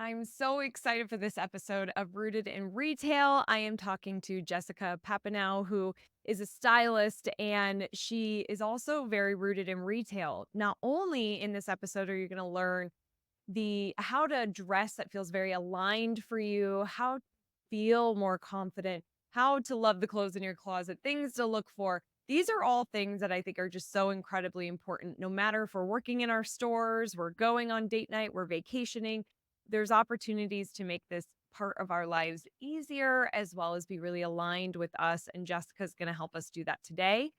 I'm so excited for this episode of Rooted in Retail. I am talking to Jessica Papineau, who is a stylist, and she is also very rooted in retail. Not only in this episode are you going to learn the how to dress that feels very aligned for you, how to feel more confident, how to love the clothes in your closet, things to look for. These are all things that I think are just so incredibly important. No matter if we're working in our stores, we're going on date night, we're vacationing, there's opportunities to make this part of our lives easier as well as be really aligned with us. And Jessica's going to help us do that today.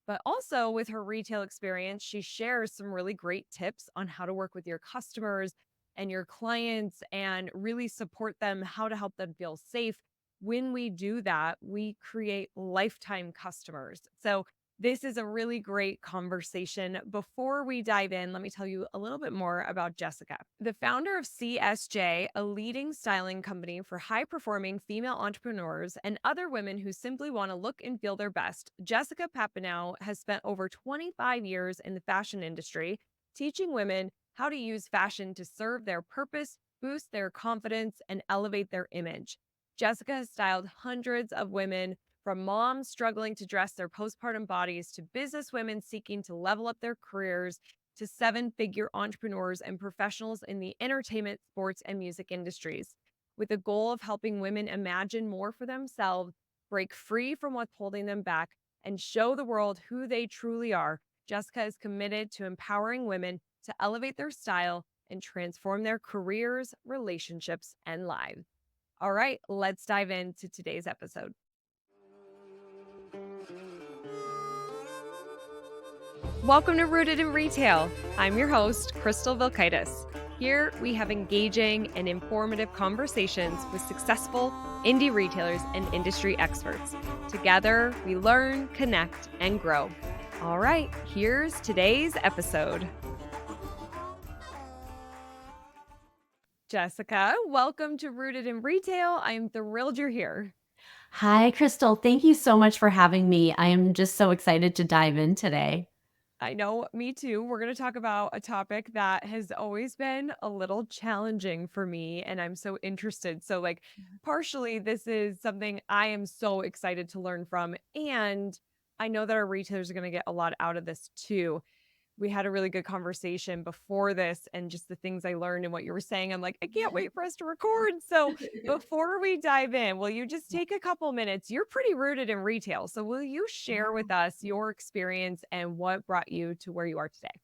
But also with her retail experience, she shares some really great tips on how to work with your customers and your clients and really support them, how to help them feel safe. When we do that, we create lifetime customers. So, this is a really great conversation. Before we dive in, let me tell you a little bit more about Jessica. The founder of CSJ, a leading styling company for high performing female entrepreneurs and other women who simply want to look and feel their best, Jessica Papineau has spent over 25 years in the fashion industry, teaching women how to use fashion to serve their purpose, boost their confidence, and elevate their image. Jessica has styled hundreds of women, from moms struggling to dress their postpartum bodies to business women seeking to level up their careers to seven-figure entrepreneurs and professionals in the entertainment, sports, and music industries. With the goal of helping women imagine more for themselves, break free from what's holding them back, and show the world who they truly are, Jessica is committed to empowering women to elevate their style and transform their careers, relationships, and lives. All right, let's dive into today's episode. Welcome to Rooted in Retail. I'm your host, Crystal Vilkaitis. Here we have engaging and informative conversations with successful indie retailers and industry experts. Together, we learn, connect, and grow. All right, here's today's episode. Jessica, welcome to Rooted in Retail. I'm thrilled you're here. Hi, Crystal. Thank you so much for having me. I am just so excited to dive in today. I know, me too. We're going to talk about a topic that has always been a little challenging for me, and I'm so interested. So, partially, this is something I am so excited to learn from. And I know that our retailers are going to get a lot out of this too. We had a really good conversation before this, and just the things I learned and what you were saying, I'm like, I can't wait for us to record. So before we dive in, will you just take a couple minutes? You're pretty rooted in retail. So will you share with us your experience and what brought you to where you are today?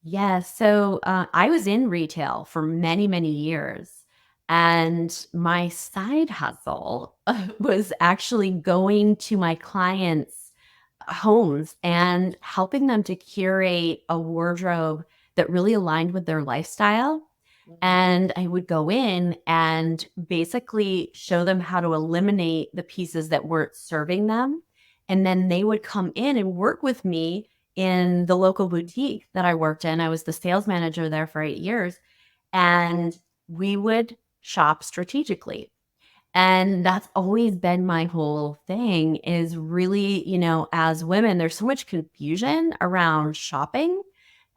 Yes. So I was in retail for many, many years. And my side hustle was actually going to my clients' homes and helping them to curate a wardrobe that really aligned with their lifestyle. Mhm. And I would go in and basically show them how to eliminate the pieces that weren't serving them. And then they would come in and work with me in the local boutique that I worked in. I was the sales manager there for 8 years. And we would shop strategically. And that's always been my whole thing is really, as women, there's so much confusion around shopping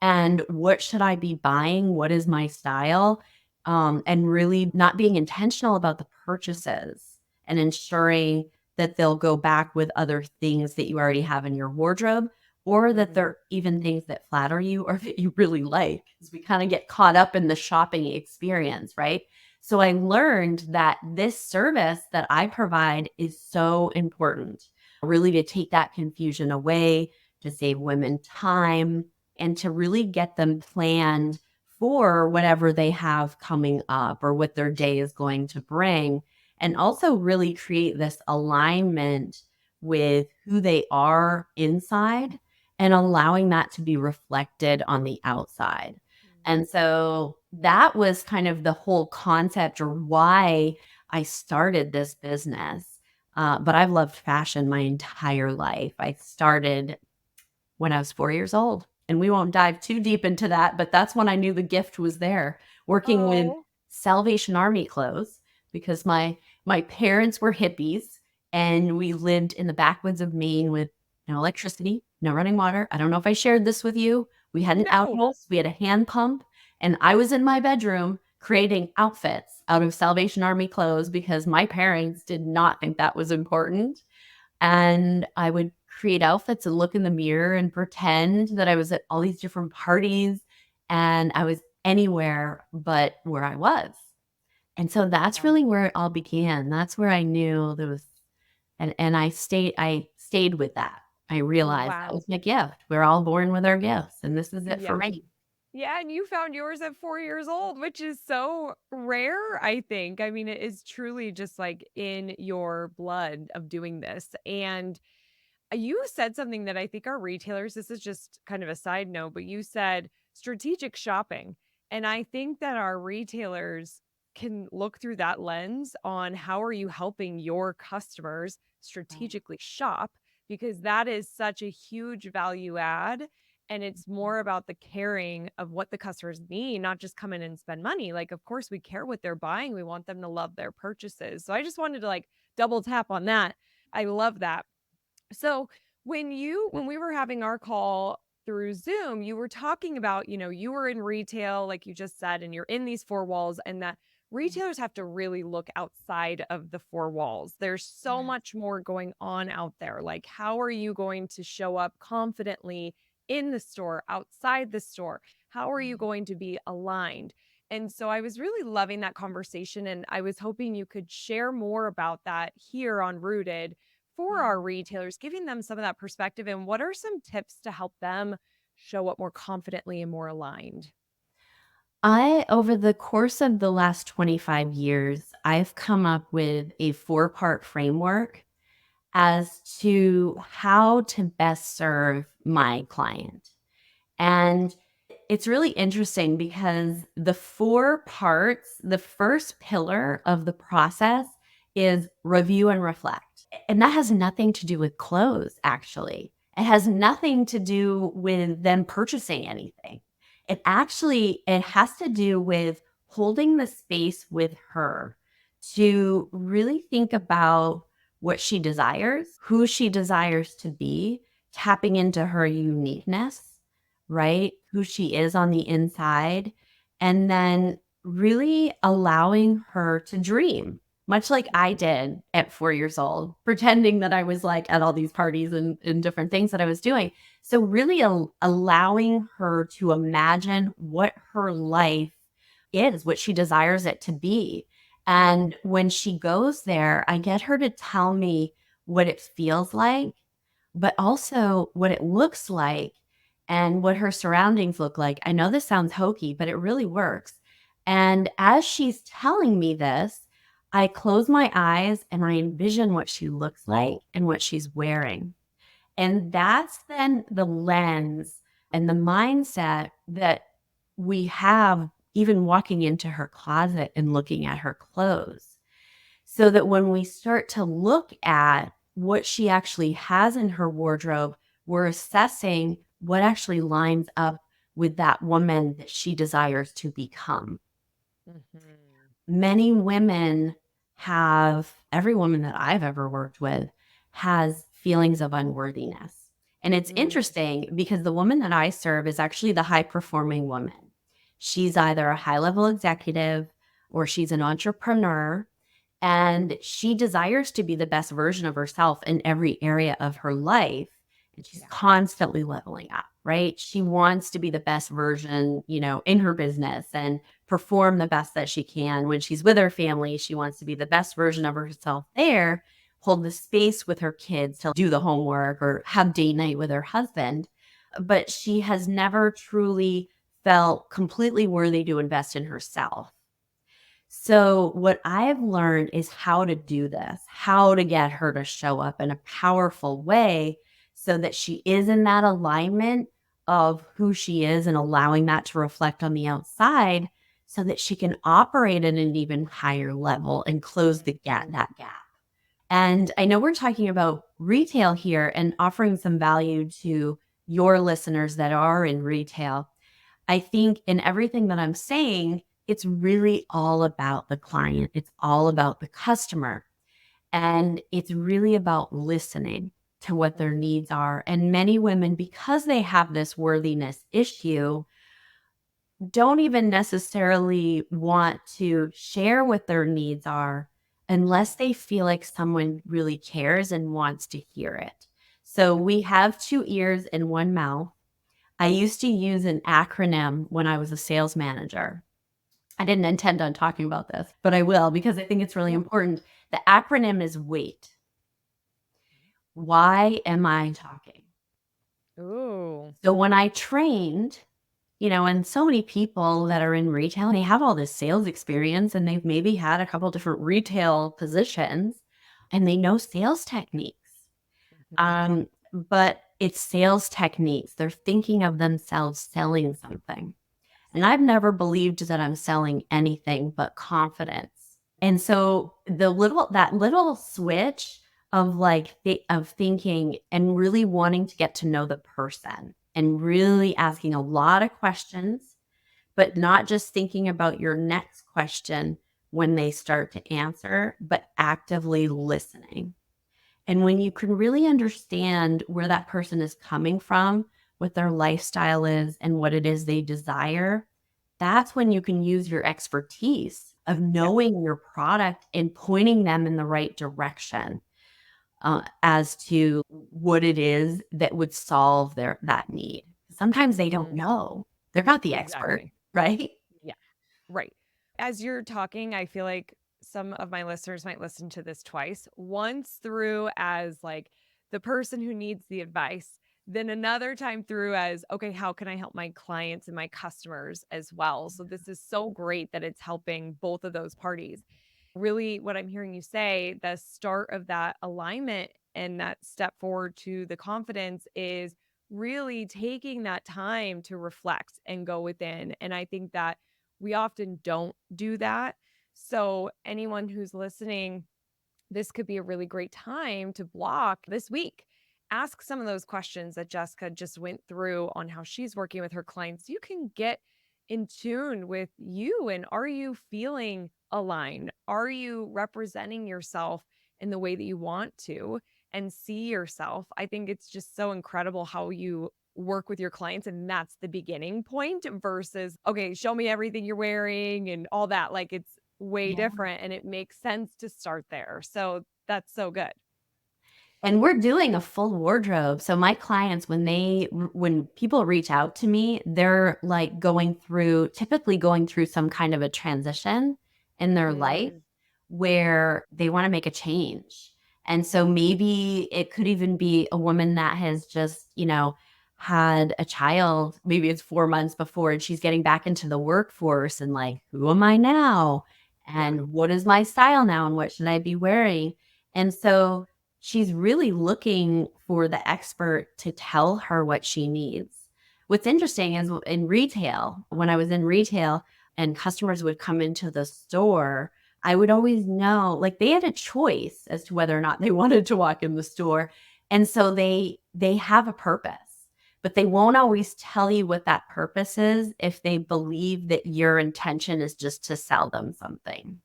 and what should I be buying? What is my style? And really not being intentional about the purchases and ensuring that they'll go back with other things that you already have in your wardrobe or that Mhm. they're even things that flatter you or that you really like. Because we kind of get caught up in the shopping experience, right? So I learned that this service that I provide is so important, really to take that confusion away, to save women time, and to really get them planned for whatever they have coming up or what their day is going to bring. And also really create this alignment with who they are inside and allowing that to be reflected on the outside. And so that was kind of the whole concept or why I started this business. But I've loved fashion my entire life. I started when I was 4 years old. And we won't dive too deep into that, but that's when I knew the gift was there, working with Oh, Salvation Army clothes because my parents were hippies and we lived in the backwoods of Maine with no electricity, no running water. I don't know if I shared this with you. We had an no. outhouse, we had a hand pump, and I was in my bedroom creating outfits out of Salvation Army clothes because my parents did not think that was important. And I would create outfits and look in the mirror and pretend that I was at all these different parties and I was anywhere but where I was. And so that's Wow. really where it all began. That's where I knew there was and I stayed with that. I realized that Wow. was my gift. We're all born with our gifts, and this is it for Yeah. me. Yeah, and you found yours at 4 years old, which is so rare, I think. I mean, it is truly just, like, in your blood of doing this, and you said something that I think our retailers this is just kind of a side note, but you said strategic shopping. And I think that our retailers can look through that lens on how are you helping your customers Right. strategically shop because that is such a huge value add and it's more about the caring of what the customers need, not just come in and spend money. Like of course we care what they're buying. We want them to love their purchases. So I just wanted to like double tap on that. I love that. So when we were having our call through Zoom, you were talking about, you were in retail, like you just said, and you're in these four walls, and that retailers have to really look outside of the four walls. There's so Yes. much more going on out there. Like, how are you going to show up confidently in the store, outside the store? How are you going to be aligned? And so I was really loving that conversation, and I was hoping you could share more about that here on Rooted for our Mhm. retailers, giving them some of that perspective and what are some tips to help them show up more confidently and more aligned? Over the course of the last 25 years, I've come up with a four-part framework as to how to best serve my client. And it's really interesting because the four parts, the first pillar of the process is review and reflect. And that has nothing to do with clothes, actually. It has nothing to do with them purchasing anything. It has to do with holding the space with her to really think about what she desires, who she desires to be, tapping into her uniqueness, right? Who she is on the inside, and then really allowing her to dream, much like I Mhm. did at 4 years old, pretending that I was like at all these parties and different things that I was doing. So really allowing her to imagine what her life is, what she desires it to be. And when she goes there, I get her to tell me what it feels like, but also what it looks like and what her surroundings look like. I know this sounds hokey, but it really works. And as she's telling me this, I close my eyes and I envision what she looks like and what she's wearing. And that's then the lens and the mindset that we have even walking into her closet and looking at her clothes. So that when we start to look at what she actually has in her wardrobe, we're assessing what actually lines up with that woman that she desires to become. Mhm. Many women every woman that I've ever worked with has feelings of unworthiness. And it's Mm, interesting because the woman that I serve is actually the high performing woman. She's either a high level executive or she's an entrepreneur and she desires to be the best version of herself in every area of her life. And she's yeah. constantly leveling up, right? She wants to be the best version, in her business and perform the best that she can. When she's with her family, she wants to be the best version of herself there, hold the space with her kids to do the homework or have date night with her husband. But she has never truly felt completely worthy to invest in herself. So, what I've learned is how to do this, how to get her to show up in a powerful way so that she is in that alignment of who she is and allowing that to reflect on the outside so that she can operate at an even higher level and close Mhm. that gap. And I know we're talking about retail here and offering some value to your listeners that are in retail. I think in everything that I'm saying, it's really all about the client. It's all about the customer. And it's really about listening to what their needs are. And many women, because they have this worthiness issue, don't even necessarily want to share what their needs are unless they feel like someone really cares and wants to hear it. So we have two ears and one mouth. I used to use an acronym when I was a sales manager. I didn't intend on talking about this, but I will because I think it's really Yeah. important. The acronym is WAIT. Why am I talking? Ooh. So when I trained, and so many people that are in retail, they have all this sales experience and they've maybe had a couple different retail positions and they know sales techniques. Mhm. But it's sales techniques. They're thinking of themselves selling something. And I've never believed that I'm selling anything but confidence. And so that little switch of of thinking and really wanting to get to know the person and really asking a lot of questions, but not just thinking about your next question when they start to answer, but actively listening. And when you can really understand where that person is coming from, what their lifestyle is, and what it is they desire, that's when you can use your expertise of Yeah. knowing your product and pointing them in the right direction as to what it is that would solve that need. Sometimes they don't Mhm. know. They're not the expert, Exactly. right? Yeah. Right. As you're talking, I feel like some of my listeners might listen to this twice. Once through as like the person who needs the advice, then another time through as, okay, how can I help my clients and my customers as well? So this is so great that it's helping both of those parties. Really, what I'm hearing you say, the start of that alignment and that step forward to the confidence is really taking that time to reflect and go within. And I think that we often don't do that. So, anyone who's listening, this could be a really great time to block this week. Ask some of those questions that Jessica just went through on how she's working with her clients. You can get in tune with you, and are you feeling aligned? Are you representing yourself in the way that you want to and see yourself? I think it's just so incredible how you work with your clients, and that's the beginning point versus, okay, show me everything you're wearing and all that. Like, it's way Yeah. different, and it makes sense to start there. So that's so good. And we're doing a full wardrobe. So my clients, when people reach out to me, they're like typically going through some kind of a transition in their life Mm, where they want to make a change. And so maybe it could even be a woman that has just, had a child. Maybe it's 4 months before and she's getting back into the workforce and like, who am I now? yeah, And what is my style now? And what should I be wearing? And so she's really looking for the expert to tell her what she needs. What's interesting is in retail, when I was in retail and customers would come into the store, I would always know, like they had a choice as to whether or not they wanted to walk in the store. And so they have a purpose, but they won't always tell you what that purpose is if they believe that your intention is just to sell them something.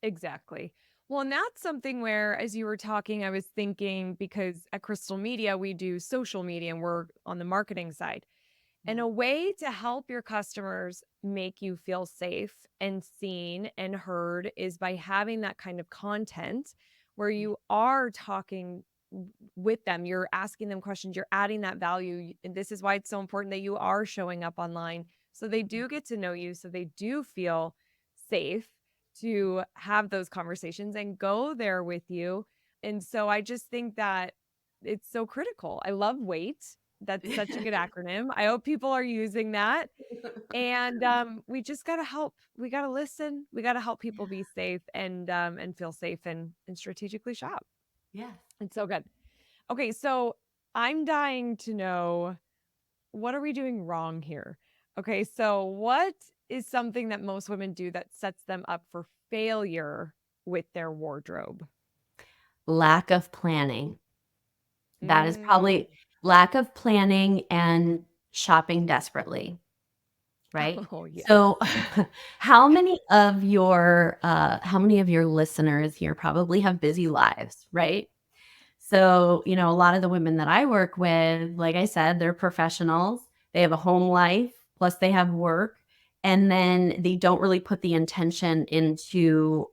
exactly. Well, and that's something where, as you were talking, I was thinking because at Crystal Media, we do social media and we're on the marketing side. And Yeah. a way to help your customers make you feel safe and seen and heard is by having that kind of content where Yeah. you are talking with them, you're asking them questions, you're adding that value. And this is why it's so important that you are showing up online so they do get to know you, so they do feel safe to have those conversations and go there with you. And so I just think that it's so critical. I love WAIT. That's such a good acronym. I hope people are using that. And we just gotta help. We gotta listen. We gotta help people be safe and feel safe and strategically shop. Yeah. It's so good. Okay, so I'm dying to know, what are we doing wrong here? Okay, so what is something that most women do that sets them up for failure with their wardrobe? Lack of planning. That is Mm. probably lack of planning and shopping desperately, right? Oh yeah. So, how many of your listeners here probably have busy lives, right? So, a lot of the women that I work with, like I said, they're professionals. They have a home life, plus they have work. and then they don't really put the intention into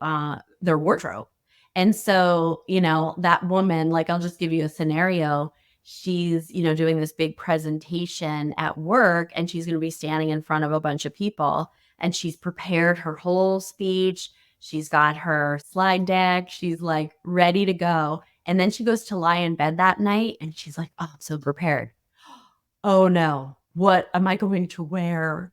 their wardrobe. And so, that woman, like, I'll just give you a scenario. She's, doing this big presentation at work, and she's going to be standing in front of a bunch of people, and she's prepared her whole speech. She's got her slide deck. She's like ready to go. And then she goes to lie in bed that night and she's like, oh, I'm so prepared. Oh no, what am I going to wear?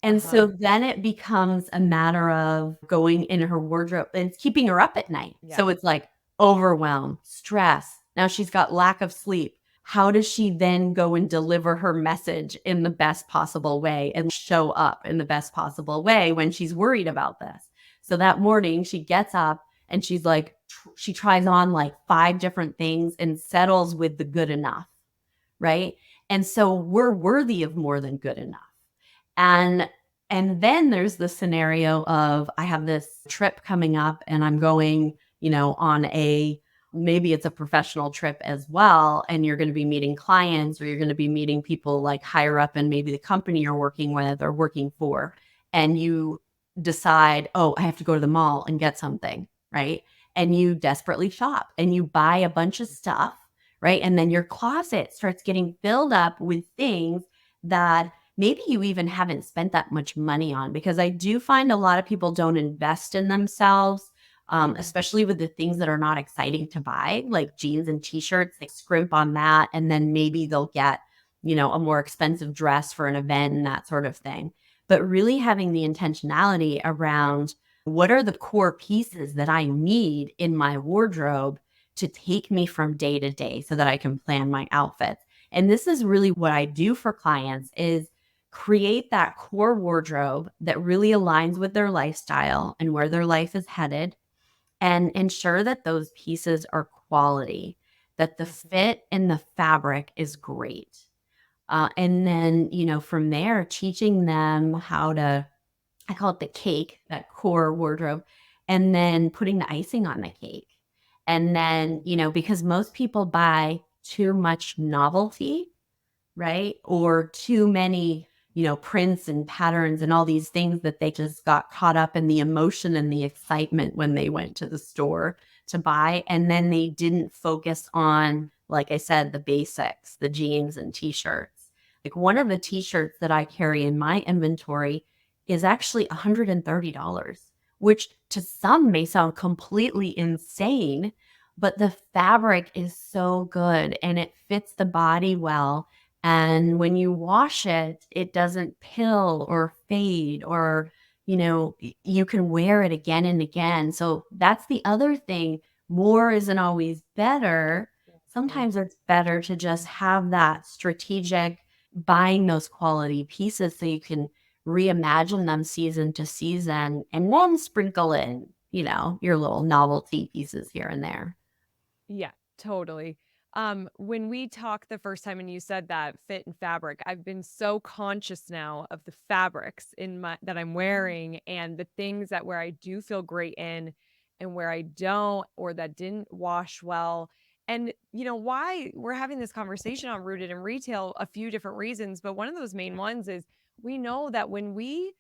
And Uh-huh. so then it becomes a matter of going in her wardrobe and it's keeping her up at night. Yeah. So it's like overwhelm, stress. Now she's got lack of sleep. How does she then go and deliver her message in the best possible way and show up in the best possible way when she's worried about this? So that morning she gets up and she's like, she tries on like 5 different things and settles with the good enough, right? And so we're worthy of more than good enough. And and then there's the scenario of I have this trip coming up and I'm going, on a maybe it's a professional trip as well, and you're going to be meeting clients or you're going to be meeting people like higher up in maybe the company you're working with or working for, and you decide, "Oh, I have to go to the mall and get something," right? And you desperately shop and you buy a bunch of stuff, right? And then your closet starts getting filled up with things that maybe you even haven't spent that much money on, because I do find a lot of people don't invest in themselves, especially with the things that are not exciting to buy, like jeans and t-shirts. They scrimp on that, and then maybe they'll get, a more expensive dress for an event and that sort of thing. But really having the intentionality around what are the core pieces that I need in my wardrobe to take me from day to day so that I can plan my outfits. And this is really what I do for clients is create that core wardrobe that really aligns with their lifestyle and where their life is headed, and ensure that those pieces are quality, that the Mhm. fit and the fabric is great. And then, from there, teaching them how to, I call it the cake, that core wardrobe, and then putting the icing on the cake. And then, because most people buy too much novelty, right? Or too many, prints and patterns and all these things that they just got caught up in the emotion and the excitement when they went to the store to buy. And then they didn't focus on, like I said, the basics, the jeans and t shirts. Like one of the t shirts that I carry in my inventory is actually $130, which to some may sound completely insane, but the fabric is so good and it fits the body well, and when you wash it, it doesn't pill or fade, or, you can wear it again and again. So that's the other thing. More isn't always better. Mhm. Sometimes it's better to just have that strategic buying those quality pieces so you can reimagine them season to season and then sprinkle in, your little novelty pieces here and there. Yeah, totally. When we talked the first time and you said that fit and fabric, I've been so conscious now of the fabrics in my that I'm wearing and the things that where I do feel great in and where I don't or that didn't wash well. And why we're having this conversation on rooted in retail, a few different reasons, but one of those main ones is we know that when we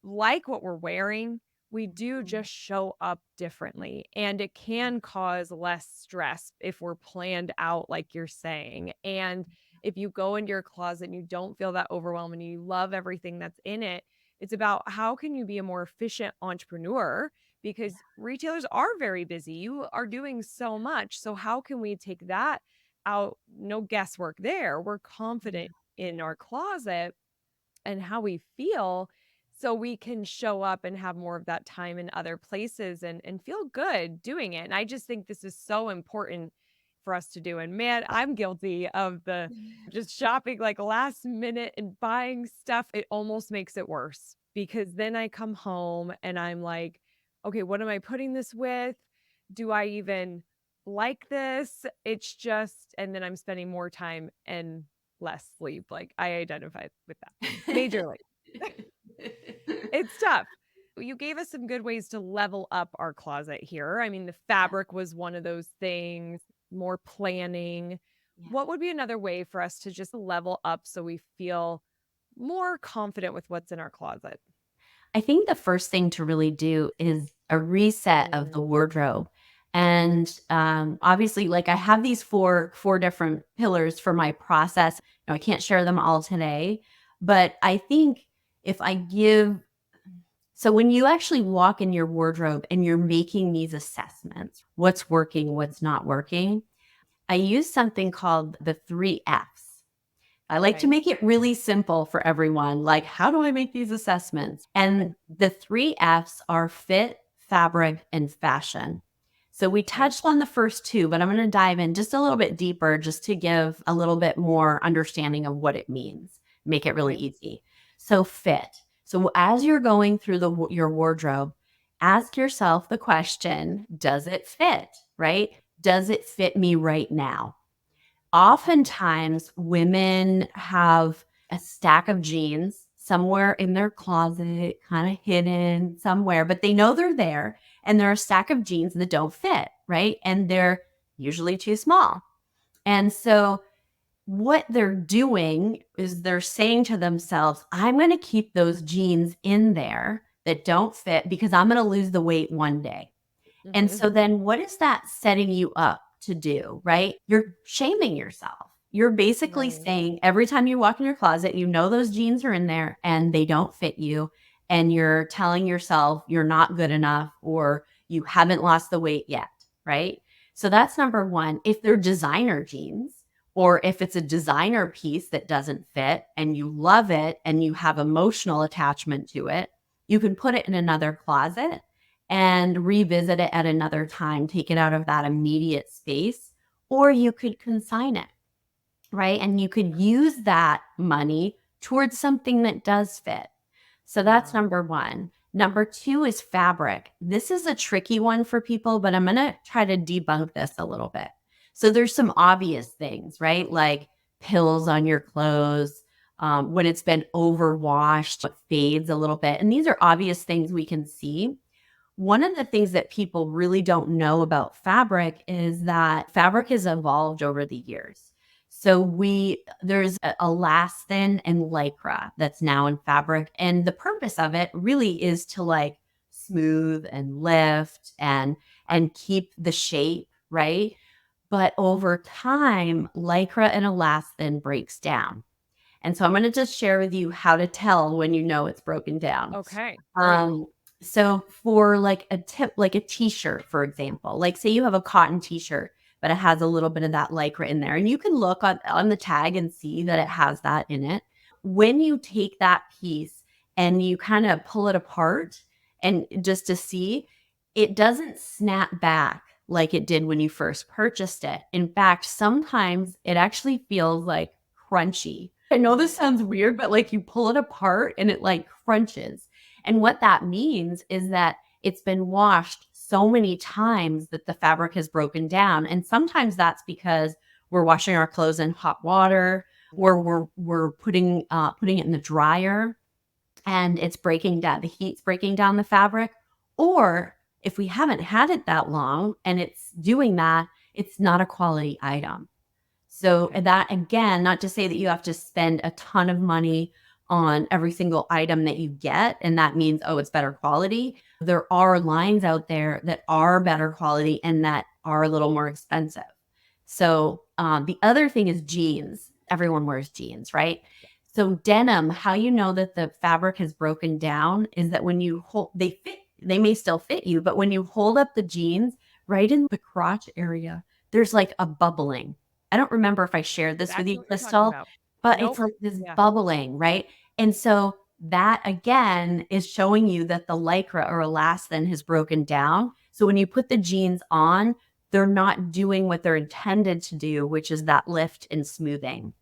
like what we're wearing, we do just show up differently. And it can cause less stress if we're planned out, like you're saying. And if you go into your closet and you don't feel that overwhelmed and you love everything that's in it, it's about how can you be a more efficient entrepreneur because retailers are very busy. You are doing so much. So, how can we take that out? No guesswork there. We're confident in our closet and how we feel so we can show up and have more of that time in other places and feel good doing it. And I just think this is so important for us to do. And man, I'm guilty of the just shopping like last minute and buying stuff. It almost makes it worse because then I come home and I'm like, okay, what am I putting this with? Do I even like this? It's just, and then I'm spending more time and less sleep. Like I identify with that. Majorly. It's tough. You gave us some good ways to level up our closet here. I mean, the Yeah, fabric was one of those things, more planning. yeah. What would be another way for us to just level up so we feel more confident with what's in our closet? I think the first thing to really do is a reset of the Mm, wardrobe. And obviously, like I have these four different pillars for my process. I can't share them all today, but I think if I give so when you actually walk in your wardrobe and you're making these assessments, what's working, what's not working, I use something called the 3 Fs. I like to okay. make it really simple for everyone. Like, how do I make these assessments? And the 3 Fs are fit, fabric, and fashion. So we Okay. touched on the first two, but I'm going to dive in just a little bit deeper just to give a little bit more understanding of what it means, make it really Okay. easy. So, fit. So, as you're going through your wardrobe, ask yourself the question, does it fit? Right? Does it fit me right now? Oftentimes, women have a stack of jeans somewhere in their closet, kind of hidden somewhere, but they know they're there. And there are a stack of jeans that don't fit, right? And they're usually too small. And so, what they're doing is they're saying to themselves, I'm going to keep those jeans in there that don't fit because I'm going to lose the weight one day. And Hmm. so then what is that setting you up to do, right? You're shaming yourself. You're basically Right. saying every time you walk in your closet, you know those jeans are in there and they don't fit you. And you're telling yourself you're not good enough or you haven't lost the weight yet, right? So that's number one. If they're designer jeans, or if it's a designer piece that doesn't fit and you love it and you have emotional attachment to it, you can put it in another closet and revisit it at another time, take it out of that immediate space, or you could consign it, right? And you could use that money towards something that does fit. So that's Yeah. number one. Number two is fabric. This is a tricky one for people, but I'm going to try to debunk this a little bit. So there's some obvious things, right? Like pills on your clothes. When it's been overwashed, it fades a little bit. And these are obvious things we can see. One of the things that people really don't know about fabric is that fabric has evolved over the years. So there's elastin and lycra that's now in fabric, and the purpose of it really is to like smooth and lift and keep the shape, right? But over time, lycra and elastin breaks down. And so I'm going to just share with you how to tell when you know it's broken down. Okay. Great. Um, so for like a tip, like a t-shirt, for example, like say you have a cotton t-shirt, but it has a little bit of that lycra in there, and you can look on the tag and see that it has that in it. When you take that piece and you kind of pull it apart and just to see, it doesn't snap back like it did when you first purchased it. In fact, sometimes it actually feels like crunchy. I know this sounds weird, but like you pull it apart and it like crunches. And what that means is that it's been washed so many times that the fabric has broken down. And sometimes that's because we're washing our clothes in hot water or we're putting it in the dryer and it's breaking down, the heat's breaking down the fabric. Or if we haven't had it that long and it's doing that, it's not a quality item. So Okay. that again, not to say that you have to spend a ton of money on every single item that you get, and that means, oh, it's better quality. There are lines out there that are better quality and that are a little more expensive. So the other thing is jeans. Everyone wears jeans, right? So denim, how you know that the fabric has broken down is that when you hold, they may still fit you, but when you hold up the jeans right in the crotch area, there's like a bubbling. I don't remember if I shared this with Exactly you, what you're talking Crystal, about. but it's Nope. like this Yeah. bubbling, right? And so that again is showing you that the lycra or elastin has broken down. So when you put the jeans on, they're not doing what they're intended to do, which is that lift and smoothing.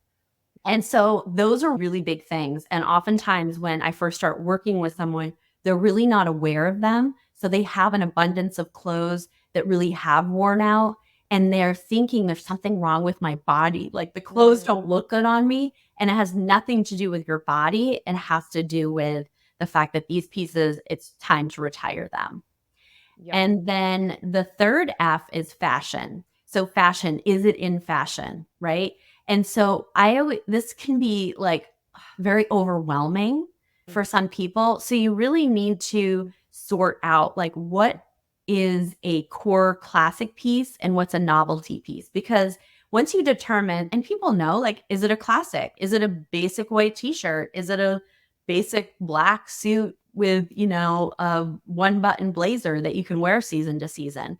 And so those are really big things. And oftentimes when I first start working with someone, they're really not aware of them. So they have an abundance of clothes that really have worn out. And they're thinking there's something wrong with my body. Like the clothes Mm, don't look good on me. And it has nothing to do with your body. It has to do with the fact that these pieces, it's time to retire them. yep. And then the third F is fashion. So fashion, is it in fashion, right? And so I always, this can be like very overwhelming for some people. So you really need to sort out like what is a core classic piece and what's a novelty piece. Because once you determine, and people know, like, is it a classic? Is it a basic white t-shirt? Is it a basic black suit with, a one button blazer that you can wear season to season?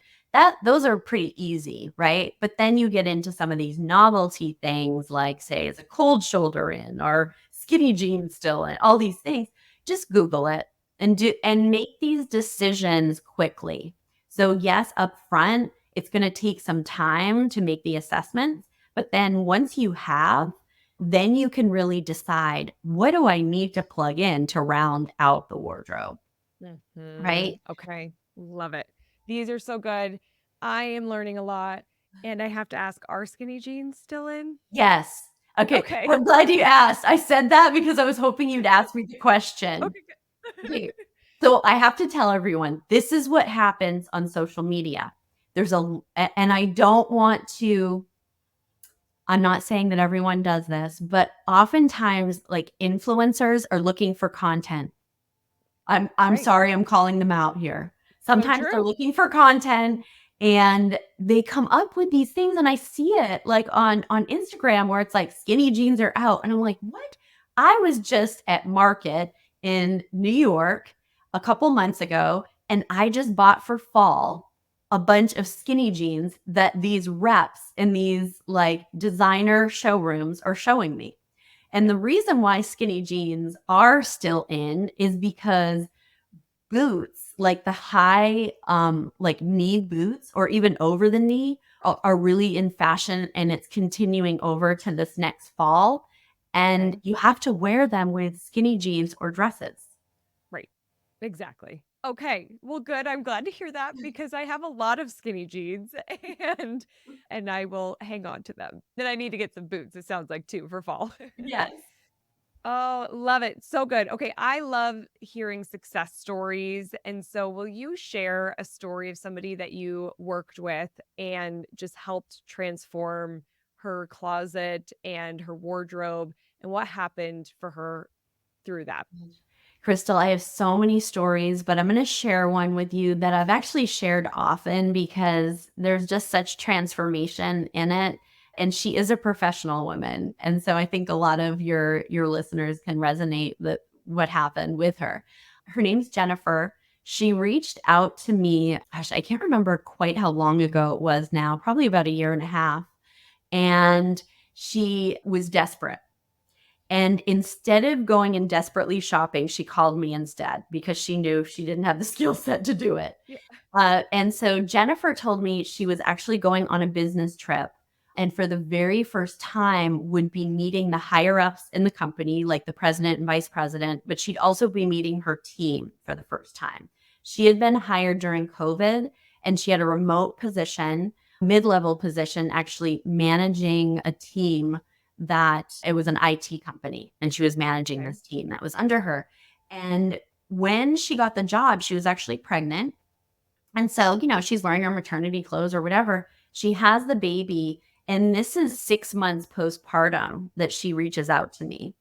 Those are pretty easy, right? But then you get into some of these novelty things, like say, is a cold shoulder in or skinny jeans still in, all these things. Just Google it and make these decisions quickly. So yes, up front, it's going to take some time to make the assessments, but then once you have, then you can really decide, what do I need to plug in to round out the wardrobe, right? Okay. Love it. These are so good. I am learning a lot. And I have to ask, are skinny jeans still in? Yes. Okay. Okay. I'm glad you asked. I said that because I was hoping you'd ask me the question. Okay, good. Okay. So I have to tell everyone, this is what happens on social media. And I don't want to, I'm not saying that everyone does this, but oftentimes like influencers are looking for content. I'm Right. sorry, I'm calling them out here. So Sometimes they're true. looking for content and they come up with these things and I see it like on Instagram where it's like skinny jeans are out and I'm like, "What?" I was just at market in New York a couple months ago and I just bought for fall a bunch of skinny jeans that these reps in these like designer showrooms are showing me. And Yeah. the reason why skinny jeans are still in is because boots, like the high, like knee boots or even over the knee are really in fashion and it's continuing over to this next fall. And Okay. you have to wear them with skinny jeans or dresses. Right. Exactly. Okay. Well, good. I'm glad to hear that because I have a lot of skinny jeans and and I will hang on to them. Then I need to get some boots, it sounds like too for fall. Yes. Oh, love it. So good. Okay, I love hearing success stories. And so, will you share a story of somebody that you worked with and just helped transform her closet and her wardrobe and what happened for her through that? Crystal, I have so many stories, but I'm going to share one with you that I've actually shared often because there's just such transformation in it. And she is a professional woman. And so I think a lot of your listeners can resonate with what happened with her. Her name's Jennifer. She reached out to me, gosh, I can't remember quite how long ago it was now, probably about a year and a half. And she was desperate. And instead of going and desperately shopping, she called me instead because she knew she didn't have the skill set to do it. Yeah. And so Jennifer told me she was actually going on a business trip and for the very first time would be meeting the higher ups in the company, like the president and vice president, but she'd also be meeting her team for the first time. She had been hired during COVID and she had a remote position, mid-level position, actually managing a team that it was an IT company and she was managing Okay. this team that was under her. And when she got the job, she was actually pregnant. And so, she's wearing her maternity clothes or whatever. She has the baby. And this is 6 months postpartum that she reaches out to me.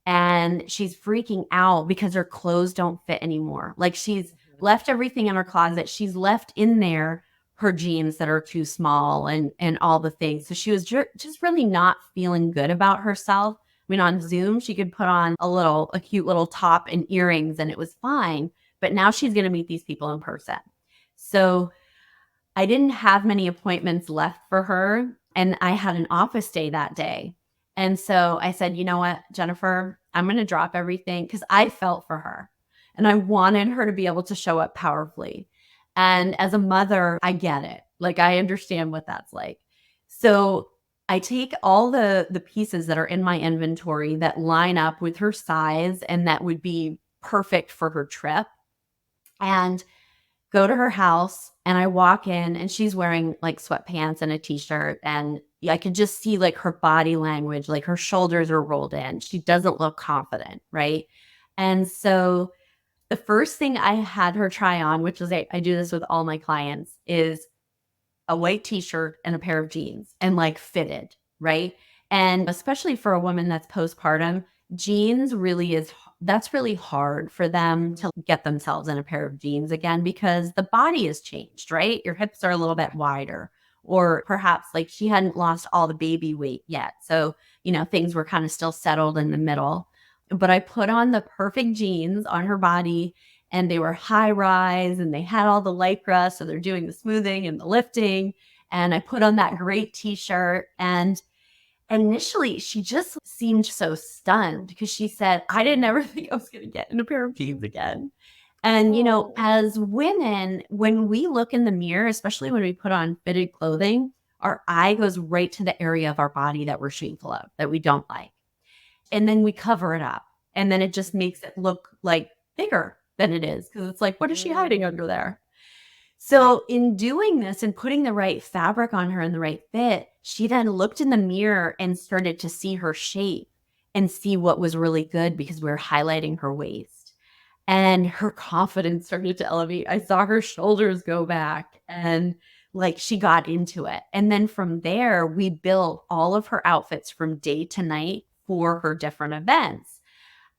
And she's freaking out because her clothes don't fit anymore. Like she's Mhm. left everything in her closet. She's left in there her jeans that are too small and all the things. So she was just really not feeling good about herself. I mean, on Zoom, she could put on a cute little top and earrings and it was fine. But now she's going to meet these people in person. So I didn't have many appointments left for her, and I had an office day that day. And so I said, "You know what, Jennifer, I'm going to drop everything because I felt for her and I wanted her to be able to show up powerfully. And as a mother, I get it. Like I understand what that's like. So I take all the pieces that are in my inventory that line up with her size and that would be perfect for her trip and go to her house and I walk in and she's wearing like sweatpants and a t-shirt and I could just see like her body language, like her shoulders are rolled in. She doesn't look confident, right? And so the first thing I had her try on, which is I do this with all my clients, is a white t-shirt and a pair of jeans and like fitted, right? And especially for a woman that's postpartum, jeans really is that's really hard for them to get themselves in a pair of jeans again because the body has changed, right? Your hips are a little bit wider, or perhaps like she hadn't lost all the baby weight yet. So, things were kind of still settled in the middle. But I put on the perfect jeans on her body, and they were high rise and they had all the lycra. So they're doing the smoothing and the lifting. And I put on that great t shirt. And initially, she just seemed so stunned because she said, I didn't ever think I was going to get in a pair of jeans again. And, Oh. as women, when we look in the mirror, especially when we put on fitted clothing, our eye goes right to the area of our body that we're shameful of, that we don't like. And then we cover it up. And then it just makes it look like bigger than it is because it's like, what is she hiding Mm. under there? So in doing this and putting the right fabric on her and the right fit, she then looked in the mirror and started to see her shape and see what was really good because we were highlighting her waist. And her confidence started to elevate. I saw her shoulders go back and like she got into it. And then from there, we built all of her outfits from day to night for her different events.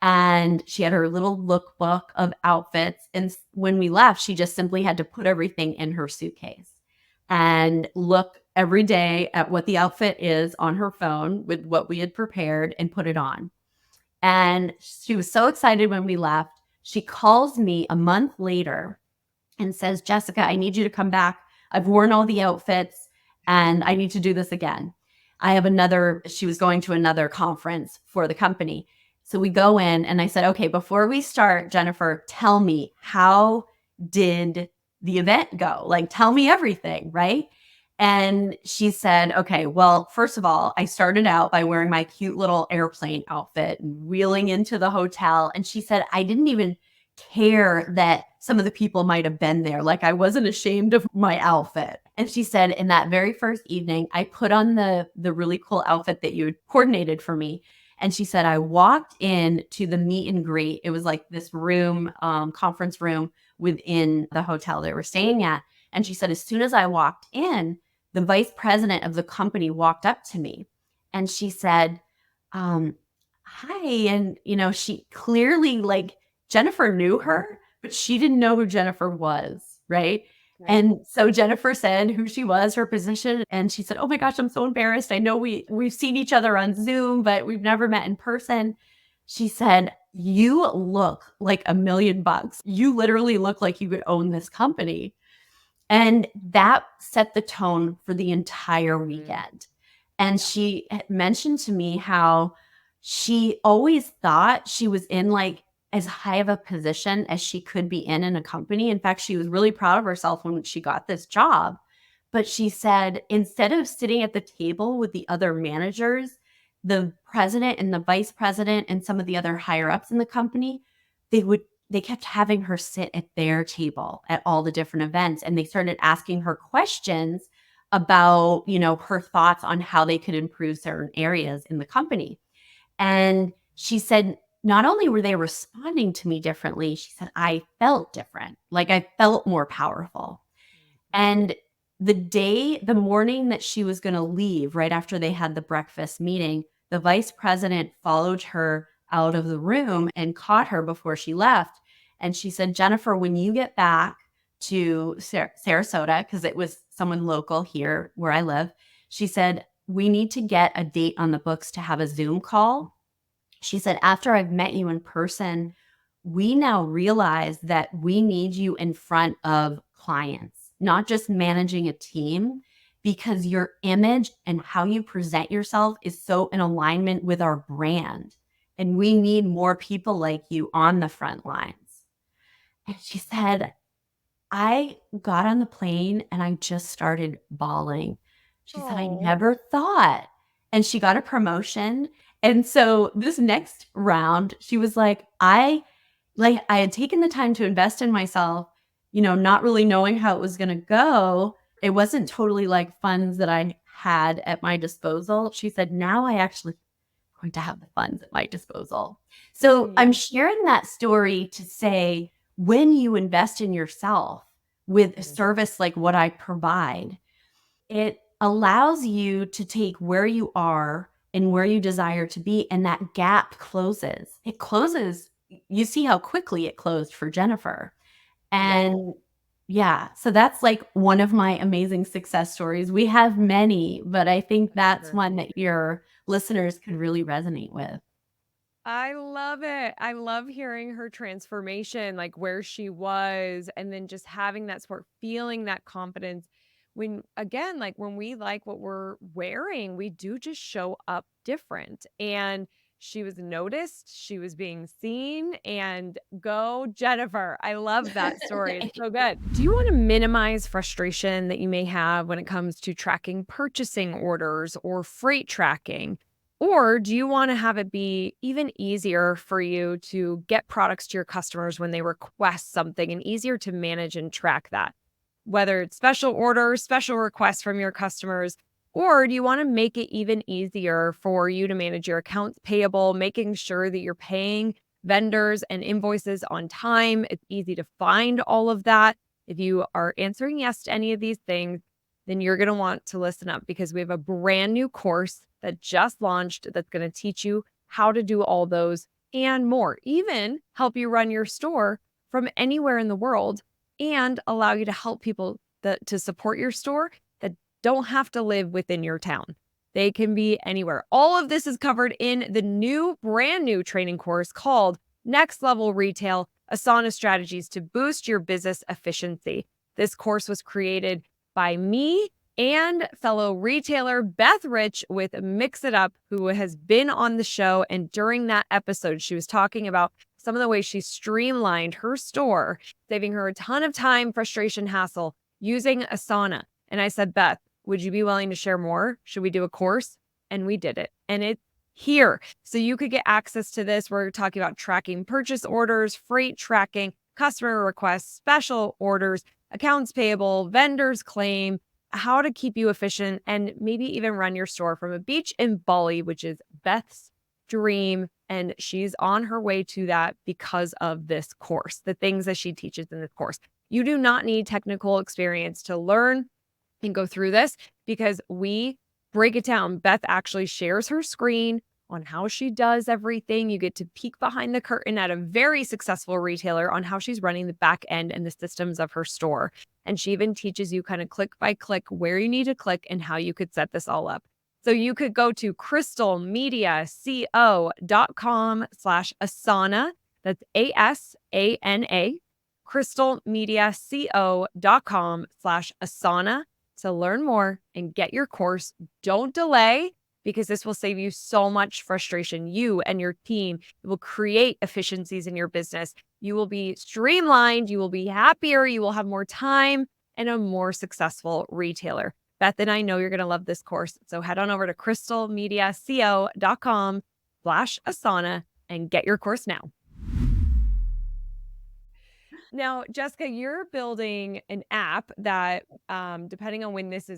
And she had her little lookbook of outfits. And when we left, she just simply had to put everything in her suitcase and look every day at what the outfit is on her phone with what we had prepared and put it on. And she was so excited when we left. She calls me a month later and says, Jessica, I need you to come back. I've worn all the outfits and I need to do this again. She was going to another conference for the company. So we go in and I said, okay, before we start, Jennifer, tell me, how did the event go? Like, tell me everything, right? And she said, okay, well, first of all, I started out by wearing my cute little airplane outfit and wheeling into the hotel. And she said, I didn't even care that some of the people might have been there. Like I wasn't ashamed of my outfit. And she said, in that very first evening, I put on the really cool outfit that you had coordinated for me. And she said, I walked in to the meet and greet. It was like this room, conference room within the hotel they were staying at. And she said, as soon as I walked in, the vice president of the company walked up to me and she said, hi. And, she clearly like Jennifer knew her, but she didn't know who Jennifer was, right? Right. And so Jennifer said who she was, her position, and she said, "Oh my gosh, I'm so embarrassed. I know we've seen each other on Zoom, but we've never met in person." She said, "You look like $1,000,000. You literally look like you could own this company." And that set the tone for the entire Mm. weekend. And Yeah. she had mentioned to me how she always thought she was in like as high of a position as she could be in a company. In fact, she was really proud of herself when she got this job. But she said instead of sitting at the table with the other managers, the president and the vice president and some of the other higher ups in the company, they would they kept having her sit at their table at all the different events and they started asking her questions about, her thoughts on how they could improve certain areas in the company. And she said not only were they responding to me differently, she said I felt different. Like I felt more powerful. And the morning that she was going to leave, right after they had the breakfast meeting, the vice president followed her out of the room and caught her before she left. And she said, Jennifer, when you get back to Sarasota, because it was someone local here where I live, she said, we need to get a date on the books to have a Zoom call. She said, after I've met you in person, we now realize that we need you in front of clients, not just managing a team, because your image and how you present yourself is so in alignment with our brand. And we need more people like you on the front lines. And she said, I got on the plane and I just started bawling. She said, I Oh. never thought. And she got a promotion. And so this next round, she was like I had taken the time to invest in myself, not really knowing how it was going to go. It wasn't totally like funds that I had at my disposal. She said, now I actually going to have the funds at my disposal. So I'm Yeah. sharing that story to say when you invest in yourself with a Mm. service like what I provide, it allows you to take where you are and where you desire to be. And that gap closes. It closes. You see how quickly it closed for Jennifer. Yeah. And yeah, so that's like one of my amazing success stories. We have many, but I think that's Sure. one that your listeners could really resonate with. I love it. I love hearing her transformation, like where she was, and then just having that support, feeling that confidence. When, again, like when we like what we're wearing, we do just show up different. And she was noticed, she was being seen, and go, Jennifer. I love that story. It's so good. Do you want to minimize frustration that you may have when it comes to tracking purchasing orders or freight tracking? Or do you wanna have it be even easier for you to get products to your customers when they request something and easier to manage and track that? Whether it's special orders, special requests from your customers, or do you wanna make it even easier for you to manage your accounts payable, making sure that you're paying vendors and invoices on time? It's easy to find all of that. If you are answering yes to any of these things, then you're going to want to listen up because we have a brand new course that just launched that's going to teach you how to do all those and more, even help you run your store from anywhere in the world and allow you to help people to support your store that don't have to live within your town. They can be anywhere. All of this is covered in the new, brand new training course called Next Level Retail Asana Strategies to Boost Your Business Efficiency. This course was created by me and fellow retailer Beth Rich with Mix It Up, who has been on the show. And during that episode, she was talking about some of the ways she streamlined her store, saving her a ton of time, frustration, hassle using Asana. And I said, Beth, would you be willing to share more? Should we do a course? And we did it. And it's here. So you could get access to this. We're talking about tracking purchase orders, freight tracking, customer requests, special orders, accounts payable, vendors claim, how to keep you efficient, and maybe even run your store from a beach in Bali, which is Beth's dream. And she's on her way to that because of this course, the things that she teaches in this course. You do not need technical experience to learn and go through this because we break it down. Beth actually shares her screen on how she does everything. You get to peek behind the curtain at a very successful retailer on how she's running the back end and the systems of her store. And she even teaches you kind of click by click where you need to click and how you could set this all up. So you could go to crystalmediaco.com/Asana. That's ASANA, crystalmediaco.com/Asana to learn more and get your course. Don't delay because this will save you so much frustration. You and your team will create efficiencies in your business. You will be streamlined, you will be happier, you will have more time and a more successful retailer. Beth and I know you're going to love this course. So head on over to crystalmediaco.com/Asana and get your course now. Now, Jessica, you're building an app that, depending on when this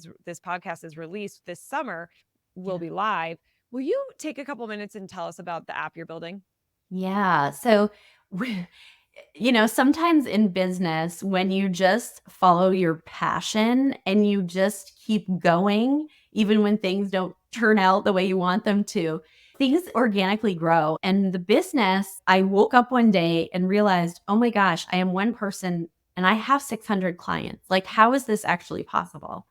podcast is released this summer, will Yeah. be live. Will you take a couple minutes and tell us about the app you're building? Yeah. So, sometimes in business, when you just follow your passion and you just keep going, even when things don't turn out the way you want them to, things organically grow. And the business, I woke up one day and realized, oh my gosh, I am one person and I have 600 clients. Like, how is this actually possible?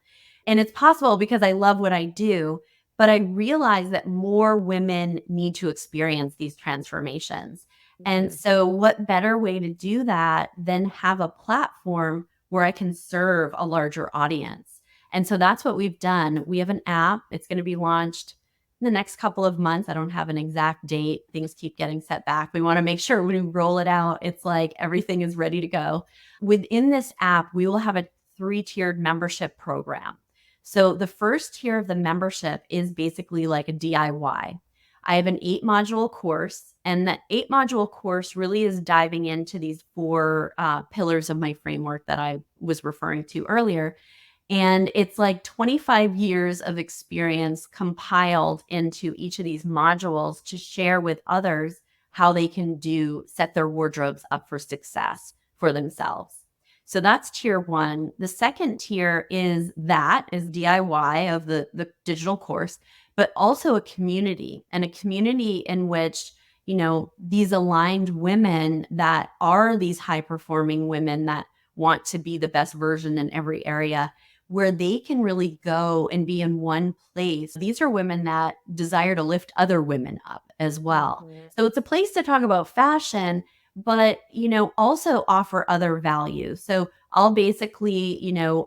And it's possible because I love what I do. But I realize that more women need to experience these transformations. And Mhm. so, what better way to do that than have a platform where I can serve a larger audience? And so that's what we've done. We have an app. It's going to be launched in the next couple of months. I don't have an exact date. Things keep getting set back. We want to make sure when we roll it out, it's like everything is ready to go. Within this app, we will have a 3-tiered membership program. So the first tier of the membership is basically like a DIY. I have an 8-module course, and that 8-module course really is diving into these 4 pillars of my framework that I was referring to earlier. And it's like 25 years of experience compiled into each of these modules to share with others how they can set their wardrobes up for success for themselves. So that's tier 1. The second tier is DIY of the digital course. but also a community, and a community in which, these aligned women that are these high performing women that want to be the best version in every area, where they can really go and be in one place. These are women that desire to lift other women up as well. Mhm. So it's a place to talk about fashion, but, also offer other value. So I'll basically,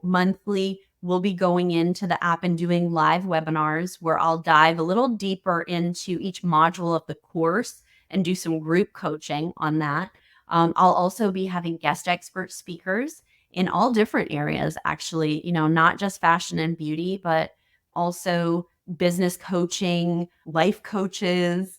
monthly, we'll be going into the app and doing live webinars where I'll dive a little deeper into each module of the course and do some group coaching on that. I'll also be having guest expert speakers in all different areas, actually, not just fashion and beauty, but also business coaching, life coaches,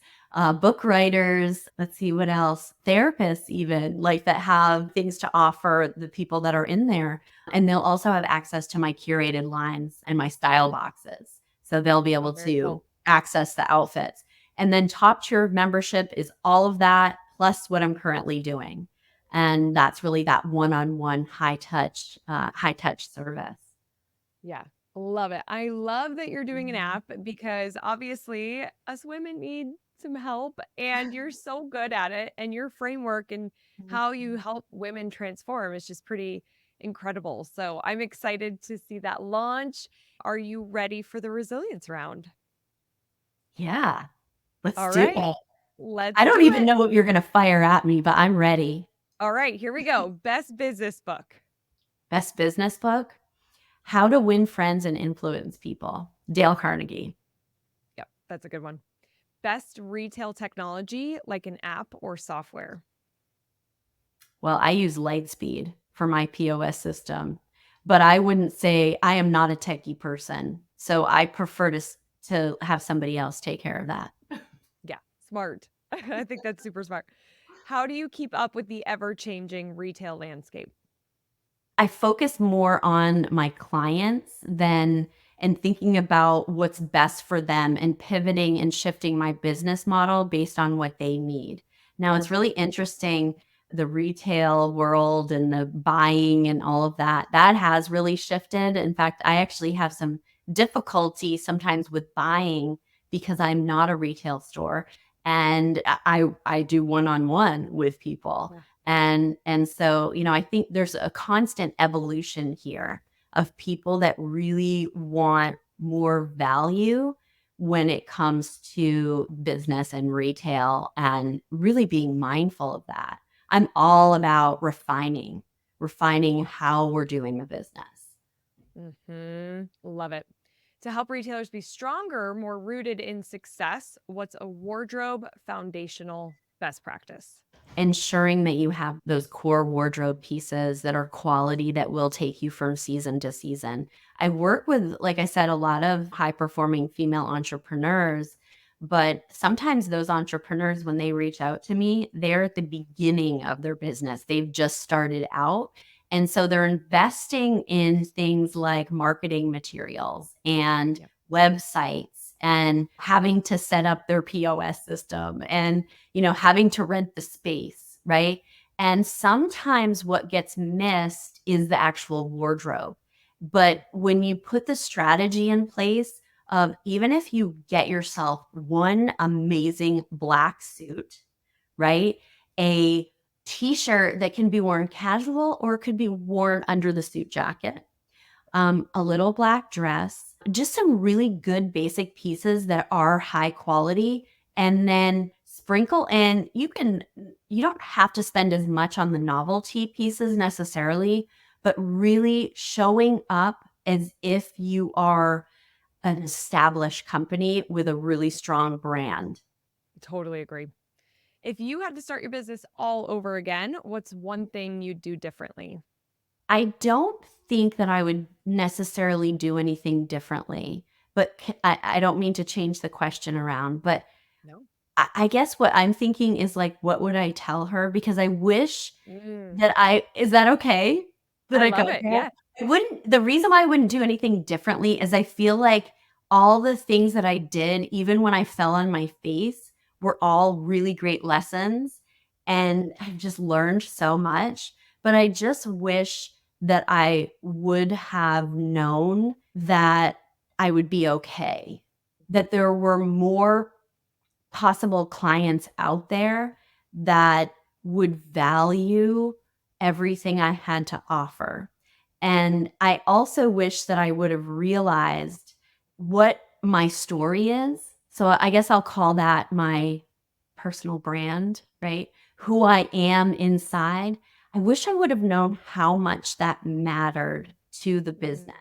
book writers. Let's see what else, therapists, even like that have things to offer the people that are in there. And they'll also have access to my curated lines and my style boxes. So they'll be Oh, able very to cool. access the outfits. And then top tier membership is all of that plus what I'm currently doing. And that's really that one-on-one high touch service. Yeah, love it. I love that you're doing an app because obviously us women need some help and you're so good at it and your framework and how you help women transform is just pretty incredible. So I'm excited to see that launch. Are you ready for the resilience round? Yeah, let's All do right, it. let's I don't do even it. know what you're going to fire at me, but I'm ready. All right, here we go. Best business book. Best business book: How to Win Friends and Influence People, Dale Carnegie. Yep, that's a good one. Best retail technology like an app or software. Well, I use Lightspeed for my POS system, but I wouldn't say I am not a techie person. So I prefer to have somebody else take care of that. Yeah, smart. I think that's super smart. How do you keep up with the ever changing retail landscape? I focus more on my clients than and thinking about what's best for them and pivoting and shifting my business model based on what they need. Now, it's really interesting, the retail world and the buying and all of that. That has really shifted. In fact, I actually have some difficulty sometimes with buying because I'm not a retail store and I do one-on-one with people. Yeah. And so, I think there's a constant evolution here of people that really want more value when it comes to business and retail and really being mindful of that. I'm all about refining how we're doing the business. Love it. To help retailers be stronger, more rooted in success, what's a wardrobe foundational best practice? Ensuring that you have those core wardrobe pieces that are quality that will take you from season to season. I work with, like I said, a lot of high performing female entrepreneurs, but sometimes those entrepreneurs, when they reach out to me, they're at the beginning of their business. They've just started out. And so they're investing in things like marketing materials and Yep. websites and having to set up their POS system and having to rent the space, right? And sometimes what gets missed is the actual wardrobe. But when you put the strategy in place of, even if you get yourself one amazing black suit, right? A t-shirt that can be worn casual or it could be worn under the suit jacket, a little black dress, just some really good basic pieces that are high quality, and then sprinkle in. You don't have to spend as much on the novelty pieces necessarily, but really showing up as if you are an established company with a really strong brand. Totally agree. If you had to start your business all over again, what's one thing you'd do differently? I don't think that I would necessarily do anything differently, but I don't mean to change the question around, but No. I guess what I'm thinking is like, what would I tell her? Because I wish Mm, that is that okay that I I go love it. there? Yeah. The reason why I wouldn't do anything differently is I feel like all the things that I did, even when I fell on my face, were all really great lessons. And I've just learned so much. But I just wish that I would have known that I would be okay. that there were more possible clients out there that would value everything I had to offer. And I also wish that I would have realized what my story is. So I guess I'll call that my personal brand, right? Who I am inside. I wish I would have known how much that mattered to the Mm, business.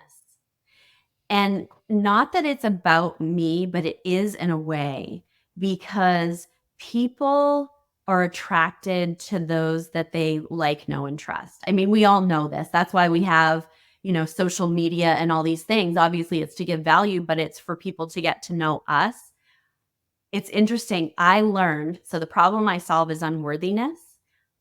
And not that it's about me, but it is in a way because people are attracted to those that they like, know, and trust. I mean, we all know this. That's why we have, social media and all these things. Obviously, it's to give value, but it's for people to get to know us. It's interesting. I learned so the problem I solve is unworthiness.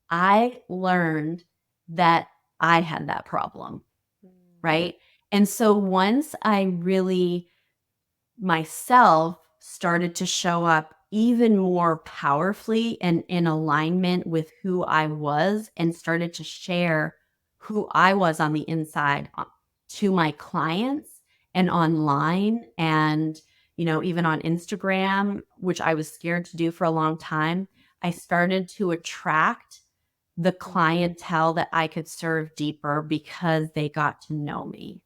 I learned that I had that problem, mm, right? And so once I really myself started to show up even more powerfully and in alignment with who I was and started to share who I was on the inside to my clients and online and even on Instagram, which I was scared to do for a long time. I started to attract the mhm. clientele that I could serve deeper because they got to know me.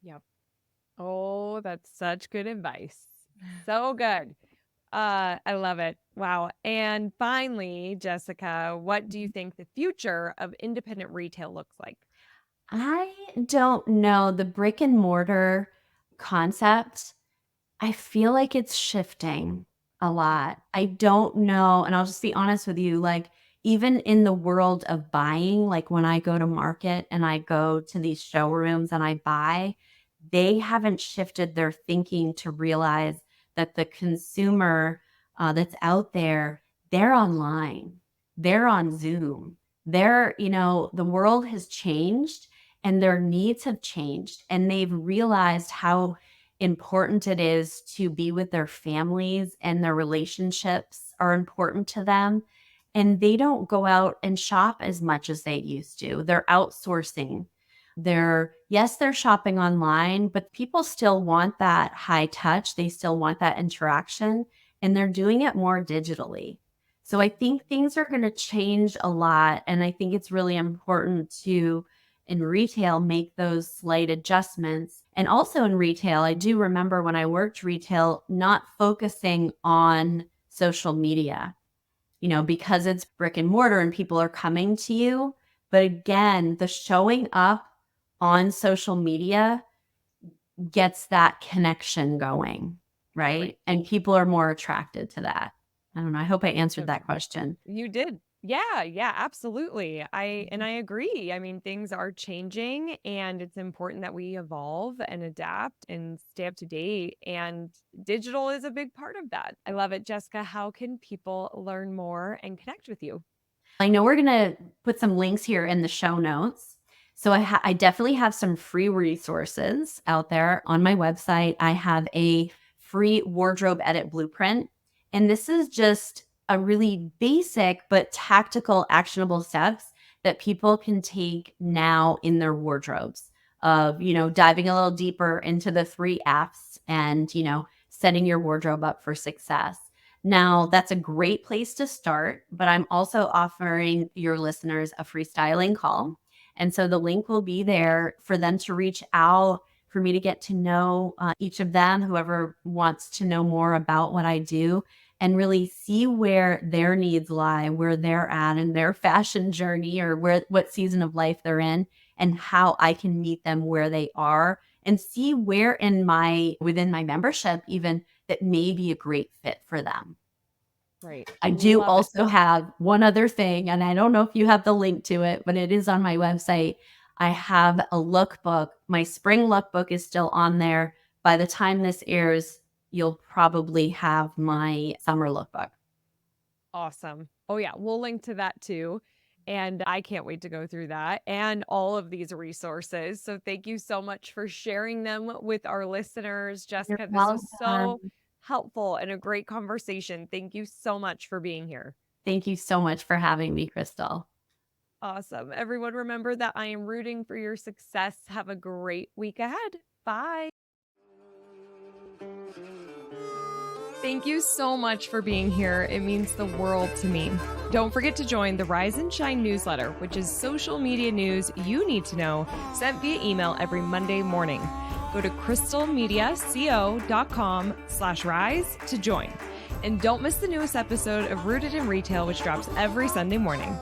Yep. Oh, that's such good advice. So good. I love it. Wow. And finally, Jessica, what do you think the future of independent retail looks like? I don't know. The brick and mortar concept, I feel like it's shifting a lot. I don't know. And I'll just be honest with you, like, even in the world of buying, like when I go to market and I go to these showrooms and I buy, they haven't shifted their thinking to realize that the consumer that's out there, they're online, they're on Zoom, the world has changed and their needs have changed. And they've realized how important it is to be with their families and their relationships are important to them. And they don't go out and shop as much as they used to. They're outsourcing. Yes, they're shopping online, but people still want that high touch. They still want that interaction, and they're doing it more digitally. So I think things are going to change a lot. And I think it's really important to, in retail, make those slight adjustments. And also in retail, I do remember when I worked retail, not focusing on social media, because it's brick and mortar and people are coming to you. But again, the showing up on social media gets that connection going, Right. right? And people are more attracted to that. I don't know. I hope I answered That's that question. You did. Yeah, yeah, absolutely. I agree. I mean, things are changing and it's important that we evolve and adapt and stay up to date and digital is a big part of that. I love it, Jessica. How can people learn more and connect with you? I know we're gonna put some links here in the show notes. So I definitely have some free resources out there on my website. I have a free wardrobe edit blueprint, and this is just a really basic but tactical, actionable steps that people can take now in their wardrobes. Of diving a little deeper into the 3 F's and setting your wardrobe up for success. Now, that's a great place to start, but I'm also offering your listeners a free styling call. And so the link will be there for them to reach out, for me to get to know each of them, whoever wants to know more about what I do, and really see where their needs lie, where they're at in their fashion journey or what season of life they're in, and how I can meet them where they are and see where within my membership even that may be a great fit for them. Right. I do Love it. also have one other thing, and I don't know if you have the link to it, but it is on my website. I have a lookbook. My spring lookbook is still on there. By the time this airs, you'll probably have my summer lookbook. Awesome. Oh, yeah. We'll link to that too. And I can't wait to go through that and all of these resources. So thank you so much for sharing them with our listeners. You're Jessica, this was so welcome. helpful and a great conversation. Thank you so much for being here. Thank you so much for having me, Crystal. Awesome. Everyone, remember that I am rooting for your success. Have a great week ahead. Bye. Thank you so much for being here. It means the world to me. Don't forget to join the Rise and Shine newsletter, which is social media news you need to know, sent via email every Monday morning. Go to crystalmediaco.com/rise to join. And don't miss the newest episode of Rooted in Retail, which drops every Sunday morning.